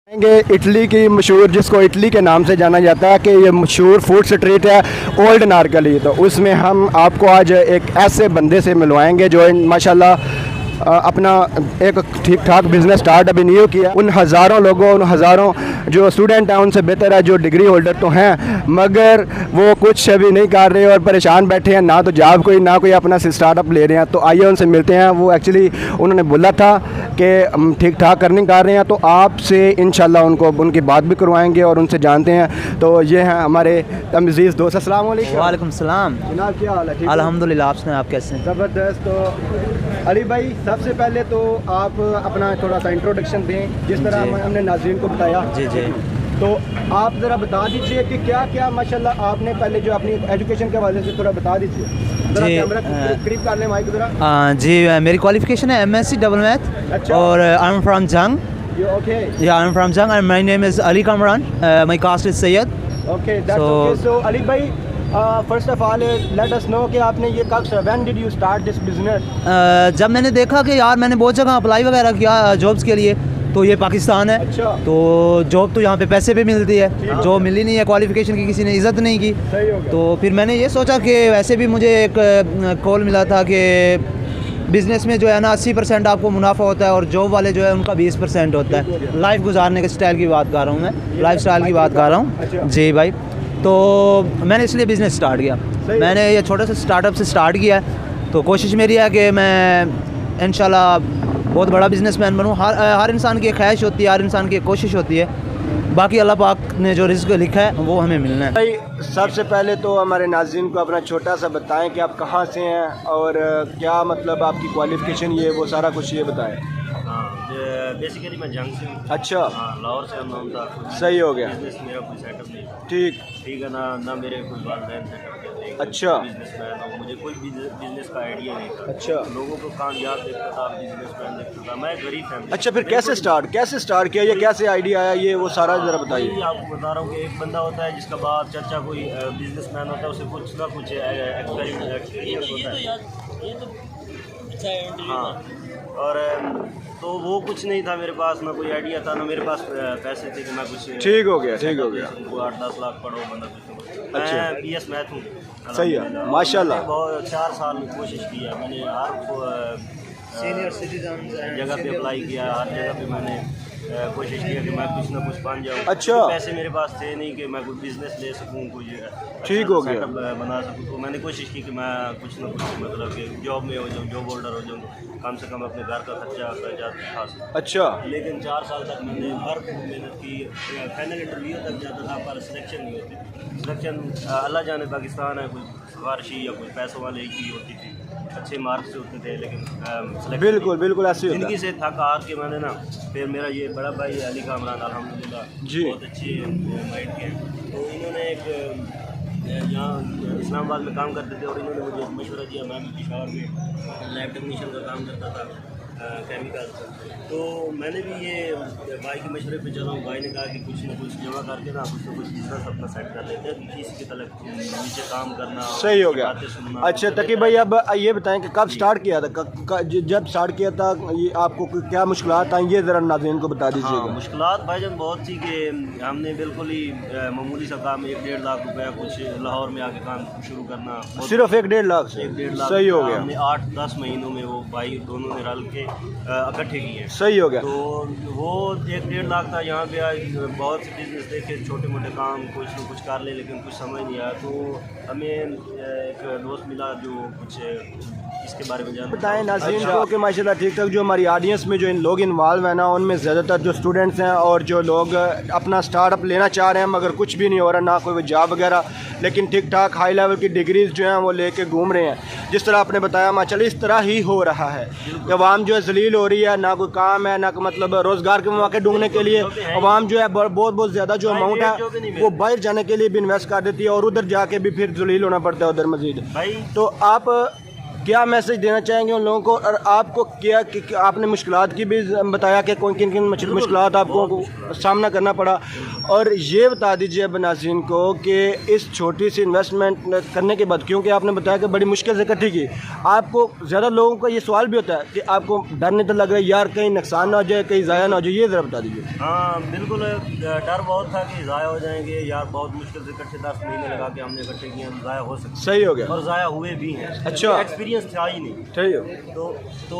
Italy की मशहूर, जिसको इटली के नाम से जाना जाता है, कि ये मशहूर फूड स्ट्रीट है ओल्ड नारकली। तो उसमें हम आपको आज एक ऐसे बंदे से मिलवाएंगे जो माशाल्लाह अपना एक ठीक ठाक बिज़नेस स्टार्ट अभी नहीं किया। उन हज़ारों लोगों, उन हज़ारों जो स्टूडेंट हैं उनसे बेहतर है जो डिग्री होल्डर तो हैं, मगर वो कुछ अभी नहीं कर रहे और परेशान बैठे हैं, ना तो जॉब कोई, ना कोई अपना स्टार्टअप ले रहे हैं। तो आइए उनसे मिलते हैं। वो एक्चुअली उन्होंने बोला था कि हम ठीक ठाक अर्निंग कर रहे हैं, तो आपसे इंशाल्लाह उनको उनकी बात भी करवाएंगे और उनसे जानते हैं। तो ये हैं हमारे तमजीज़ दोस्त। अस्सलाम वालेकुम। वालेकुम सलाम जनाब, क्या हाल है? ठीक? अल्हम्दुलिल्लाह, आप सुनाएं, आप कैसे हैं? ज़बरदस्त। तो अली भाई, सबसे पहले तो आप अपना थोड़ा सा इंट्रोडक्शन दें, जिस तरह हमने नाज़रीन को बताया। जी जी। तो आप ज़रा बता दीजिए कि क्या क्या माशाल्लाह आपने पहले जो अपनी एजुकेशन के हवाले से थोड़ा बता दीजिए। ज़रा कैमरा करीब कर लें माइक ज़रा। जी, मेरी क्वालिफिकेशन है MSc डबल मैथ। अच्छा। और I am from Jhang. Okay. Yeah I am from Jhang and my name is Ali Kamran. My caste is Syed. Okay, that's okay. So Ali भाई, first of all let us know कि आपने ये कब, when did you start this business? जब मैंने देखा कि यार मैंने बहुत जगह अप्लाई वगैरह किया जॉब्स के लिए, तो ये पाकिस्तान है। अच्छा। तो जॉब तो यहाँ पे पैसे पे मिलती है, जॉब मिली नहीं है, क्वालिफिकेशन की किसी ने इज़्ज़त नहीं की। सही हो गया। तो फिर मैंने ये सोचा कि वैसे भी मुझे एक कॉल मिला था कि बिज़नेस में जो है ना 80% आपको मुनाफा होता है और जॉब वाले जो है उनका 20% होता है। लाइफ गुजारने के स्टाइल की बात कर रहा हूँ मैं, लाइफ स्टाइल की बात कर रहा हूँ। जी भाई। तो मैंने इसलिए बिज़नेस स्टार्ट किया। मैंने ये छोटे से स्टार्टअप से स्टार्ट किया है। तो कोशिश मेरी है कि मैं इंशाल्लाह बहुत बड़ा बिज़नेसमैन बनूँ। हर इंसान की एक ख्वाहिश होती है, हर इंसान की एक कोशिश होती है। बाकी अल्लाह पाक ने जो रिज़्क़ लिखा है वो हमें मिलना है। भाई, सबसे पहले तो हमारे नाज़रीन को अपना छोटा सा बताएं कि आप कहाँ से हैं और क्या मतलब आपकी क्वालिफ़िकेशन, ये वो सारा कुछ ये बताएं। बेसिकली मैं जंग से हूँ। अच्छा। लाहौर से हम नाम था। सही हो गया। बिजनेस मेरा कोई सेटअप नहीं। ठीक है ना मेरे कोई वालदैन सेटअप करते। अच्छा। बिजनेसमैन हूँ, मुझे कोई बिजनेस का आइडिया नहीं था। अच्छा। लोगों को कामयाब देखता था, बिजनेसमैन देखता था, मैं गरीब फैमिली। अच्छा, फिर कैसे स्टार्ट किया, ये कैसे आइडिया आया, ये वो सारा ज़रा बताइए। आपको बता रहा हूँ कि एक बंदा होता है जिसका बाप चाचा कोई बिजनेसमैन होता है, उसे कुछ ना कुछ एक्सपीरियंस होता है। हाँ। और तो वो कुछ नहीं था मेरे पास, ना कोई आइडिया था, ना मेरे पास पैसे थे कि मैं कुछ। ठीक हो गया। 8-10 लाख पढ़ो बंदा कुछ। अच्छा। मैं BS मैथ हूँ। सही है, माशाल्लाह। बहुत 4 साल कोशिश की है मैंने, हर सीनियर सिटीजन जगह पे अप्लाई किया, हर जगह पे मैंने कोशिश किया कि मैं कुछ ना कुछ बन जाऊँ। अच्छा। पैसे मेरे पास थे नहीं कि मैं कोई बिजनेस ले सकूँ, कुछ ठीक हो गया। सेटअप बना सकूँ। तो मैंने कोशिश की कि मैं कुछ ना कुछ मतलब कि जॉब में हो जाऊँ, जॉब होल्डर हो जाऊँ, कम से कम अपने घर का खर्चा उठा सकूँ। अच्छा। लेकिन 4 साल तक मैंने हर मेहनत की, फाइनल इंटरव्यू तक जाता था पर सिलेक्शन नहीं होती। सिलेक्शन अल्लाह जाने, पाकिस्तान है, कोई सिफारशी या कोई पैसों वाले की होती थी, अच्छे मार्क्स होते थे, लेकिन बिल्कुल ऐसे ही होता ज़िंदगी है। से थक हार के मैंने ना, फिर मेरा ये बड़ा भाई अली कामरान अल्हम्दुलिल्लाह जी। बहुत अच्छे माइंड के हैं। तो इन्होंने एक यहाँ इस्लामाबाद में काम करते थे और इन्होंने मुझे मशवरा दिया। मैं भी पिशावर में लैब टेक्नीशियन का काम करता था, केमिकल। तो मैंने भी ये भाई के मशवरे पे चला हूँ। भाई ने कहा कि कुछ ना कुछ जमा करके ना कुछ बिजनेस अपना सेट कर लेते हैं, किसी के तलक नीचे काम करना। सही हो गया। बातें सुनना। अच्छा तकी भाई, अब ये बताएं कि कब स्टार्ट किया था, जब स्टार्ट किया था ये आपको क्या मुश्किलात आई, ये ज़रा नाज़रीन को बता दीजिएगा। हाँ, मुश्किलात भाईजान बहुत थी कि हमने बिल्कुल ही मामूली सा काम 1-1.5 लाख रुपया कुछ लाहौर में आके काम शुरू करना, सिर्फ 1-1.5 लाख से? 1-1.5 लाख। सही हो गया। हमने 8-10 महीनों में वो भाई दोनों ने रल के इकट्ठे किए हैं। सही हो गया। तो वो 1-1.5 लाख था। यहाँ पे आज बहुत से बिजनेस देखे, छोटे मोटे काम कुछ न कुछ कर ले, लेकिन कुछ समझ नहीं आया। तो हमें एक दोस्त मिला जो कुछ इसके बारे में जानता। बताएं नाज़रीन को कि माशाल्लाह ठीक ठाक जो हमारी ऑडियंस में जो इन लोग इन्वॉल्व हैं ना, उनमें ज़्यादातर जो स्टूडेंट्स हैं और जो लोग अपना स्टार्टअप लेना चाह रहे हैं मगर कुछ भी नहीं हो रहा, ना कोई जॉब वगैरह, लेकिन ठीक ठाक हाई लेवल की डिग्रीज जो हैं वो लेके घूम रहे हैं। जिस तरह आपने बताया माशाल्लाह इस तरह ही हो रहा है कि अवाम जो है जलील हो रही है, ना कोई काम है, ना मतलब रोज़गार के मौके ढूंढने के लिए अवाम जो है बहुत ज़्यादा जो अमाउंट है वो बाहर जाने के लिए भी इन्वेस्ट कर देती है और उधर जाके भी फिर जलील होना पड़ता है उधर मजीद। तो आप क्या मैसेज देना चाहेंगे उन लोगों को, और आपको क्या कि आपने मुश्किलात की भी बताया कि कौन किन किन मुश्किलात आपको सामना करना पड़ा, और ये बता दीजिए अब नाज़रीन को कि इस छोटी सी इन्वेस्टमेंट करने के बाद, क्योंकि आपने बताया कि बड़ी मुश्किल से इकट्ठी की, आपको ज़्यादा लोगों का ये सवाल भी होता है कि आपको डर नहीं तो लग रहा है यार कहीं नुकसान ना हो जाए, कहीं ज़ाया ना हो जाए, ये ज़रा बता दीजिए। हाँ बिल्कुल, डर बहुत था कि ज़ाया हो जाएंगे यार, बहुत मुश्किल से इकट्ठे 10 महीने लगा के हमने इकट्ठे किए, हम ज़ाया हो सकते, सही हो गया, और ज़ाया हुए भी हैं। अच्छा, एक्सपीरियंस था ही नहीं, सही हो। तो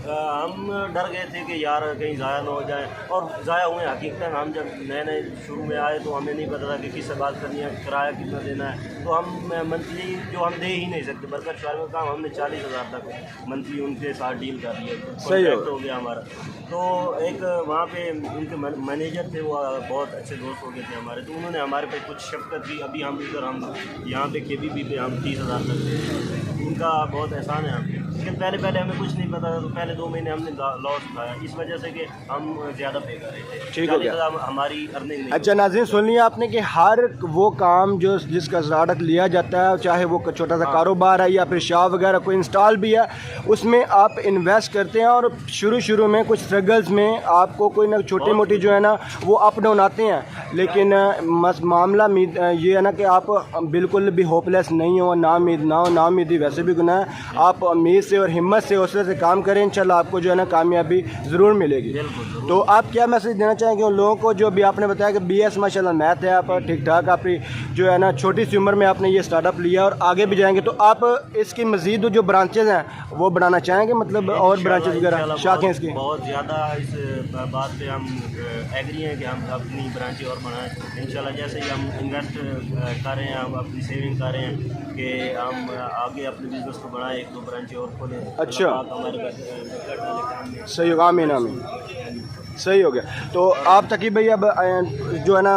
हम डर गए थे कि यार कहीं ज़ाया ना हो जाए, और ज़ाया हुए। हकीकतन हम जब नए नए शुरू में आए तो हमें नहीं पता था कि किससे बात करनी है, किराया कितना देना है, तो हम मंथली जो हम दे ही नहीं सकते, बरकत शहर में काम हमने 40,000 तक मंथली उनके साथ डील कर लिया, कॉन्ट्रैक्ट हो गया हमारा। तो एक वहाँ पे उनके मैनेजर थे, वो बहुत अच्छे दोस्त हो गए थे हमारे, तो उन्होंने हमारे पे कुछ शफकत की। अभी हम इधर हम यहाँ पे KBB पे हम 30,000 तक दे रहे हैं, उनका बहुत एहसान है हमें। लेकिन पहले हमें कुछ नहीं पता था, तो पहले 2 महीने हमने लॉस उठाया इस वजह से कि हम ज़्यादा पे कर रहे थे। ठीक हो गया, हमारी अर्निंग नहीं। अच्छा नाज़रीन, सुन लिया आपने कि हर वो काम जो जिसका स्टार्टअप लिया जाता है, चाहे वो छोटा सा कारोबार है या फिर शॉप वगैरह कोई इंस्टॉल भी है, उसमें आप इन्वेस्ट करते हैं और शुरू में कुछ स्ट्रगल्स में आपको कोई ना छोटी मोटी जो है ना वो अप डाउन आते हैं, लेकिन मामला ये है ना कि आप बिल्कुल भी होपलेस नहीं हो, ना उम्मीदी वैसे भी गुनाह है। आप उम्मीद से और हिम्मत से हौसले से काम करें, इंशाल्लाह आपको जो है ना कामयाबी ज़रूर मिलेगी। तो आप क्या मैसेज देना चाहेंगे उन लोगों को जो भी आपने बताया कि BS माशाल्लाह मैथ है, आप ठीक ठाक आपकी जो है ना छोटी सी उम्र में आपने ये स्टार्टअप लिया और आगे भी जाएंगे, तो आप इसकी मज़ीद जो ब्रांचेज़ हैं वो बढ़ाना चाहेंगे, मतलब और ब्रांचेज़ वगैरह शाखें इसकी? बहुत ज़्यादा इस बात पे हम एग्री हैं कि हम अपनी ब्रांचें और बढ़ाएं इंशाल्लाह। जैसे ही हम इन्वेस्ट कर रहे हैं, हम अपनी सेविंग कर रहे हैं कि हम आगे अपने बिजनेस को बढ़ाएं, 1-2 ब्रांचें और खोलें। अच्छा, हमारे सही होगा, आमीन आमीन, सही हो गया। तो आप तकीब भाई अब जो है ना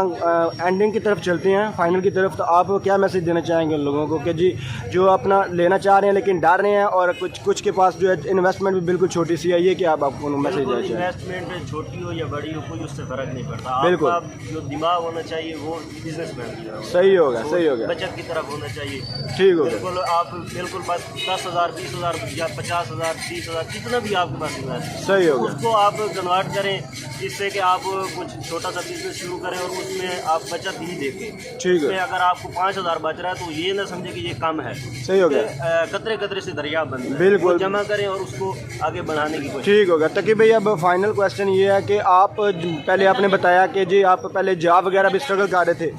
एंडिंग की तरफ चलते हैं, फाइनल की तरफ, तो आप क्या मैसेज देना चाहेंगे उन लोगों को कि जी जो अपना लेना चाह रहे हैं लेकिन डर रहे हैं, और कुछ के पास जो है इन्वेस्टमेंट भी बिल्कुल छोटी सी है, ये क्या आप आपको मैसेज देना चाहेंगे? इन्वेस्टमेंट छोटी हो या बड़ी हो, कोई उससे फ़र्क नहीं पड़ता। बिल्कुल, आपका जो दिमाग होना चाहिए वो बिजनेसमैन की तरह, सही होगा, सही हो गया, बचत की तरफ होना चाहिए। ठीक हो गया, बिल्कुल, आप बिल्कुल बस 10,000 20,000 या 50,000 30,000 जितना भी आपके पास इन्वेस्ट, सही हो गया, उसको आप कन्वर्ट करें इससे कि आप कुछ छोटा सा बिजनेस शुरू करें और उसमें आप बचत ही देखें। ठीक है, अगर आपको 5,000 बच रहा है तो ये ना समझे कि ये कम है, सही हो गया, कतरे कतरे से दरिया बनता है, बिल्कुल जमा करें और उसको आगे बढ़ाने की कोशिश। ठीक होगा। तकी भाई अब फाइनल क्वेश्चन ये है कि आप पहले आपने बताया कि जी आप पहले जॉब वगैरह भी स्ट्रगल कर रहे थे,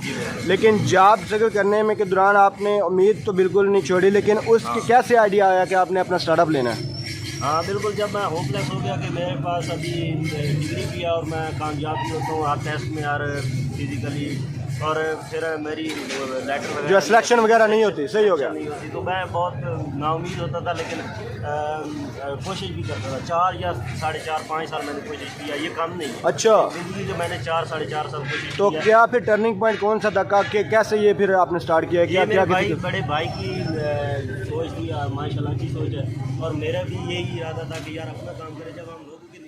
लेकिन जॉब स्ट्रगल करने में के दौरान आपने उम्मीद तो बिल्कुल नहीं छोड़ी, लेकिन उसकी कैसे आइडिया आया कि आपने अपना स्टार्टअप लेना है? हाँ बिल्कुल, जब मैं होपलेस हो गया कि मेरे पास अभी डिग्री भी है और मैं कामयाब भी होता हूँ हर टेस्ट में, हर फिजिकली, और फिर मेरी लेटर वगैरह जो सिलेक्शन वगैरह नहीं होती, सही हो गया, नहीं होती, तो मैं बहुत नाउमीद होता था, लेकिन कोशिश भी करता था। 4 या 4.5-5 साल मैंने कोशिश किया, ये काम नहीं है। अच्छा, ज़िंदगी जो मैंने 4-4.5 साल कोशिश तो किया। क्या फिर टर्निंग पॉइंट कौन सा था कि कैसे ये फिर आपने स्टार्ट किया? क्या क्या भाई बड़े भाई की सोच थी, माशाल्लाह की सोच है, और मेरा भी यही इरादा था कि यार अपना काम करें। जब हम लोगों की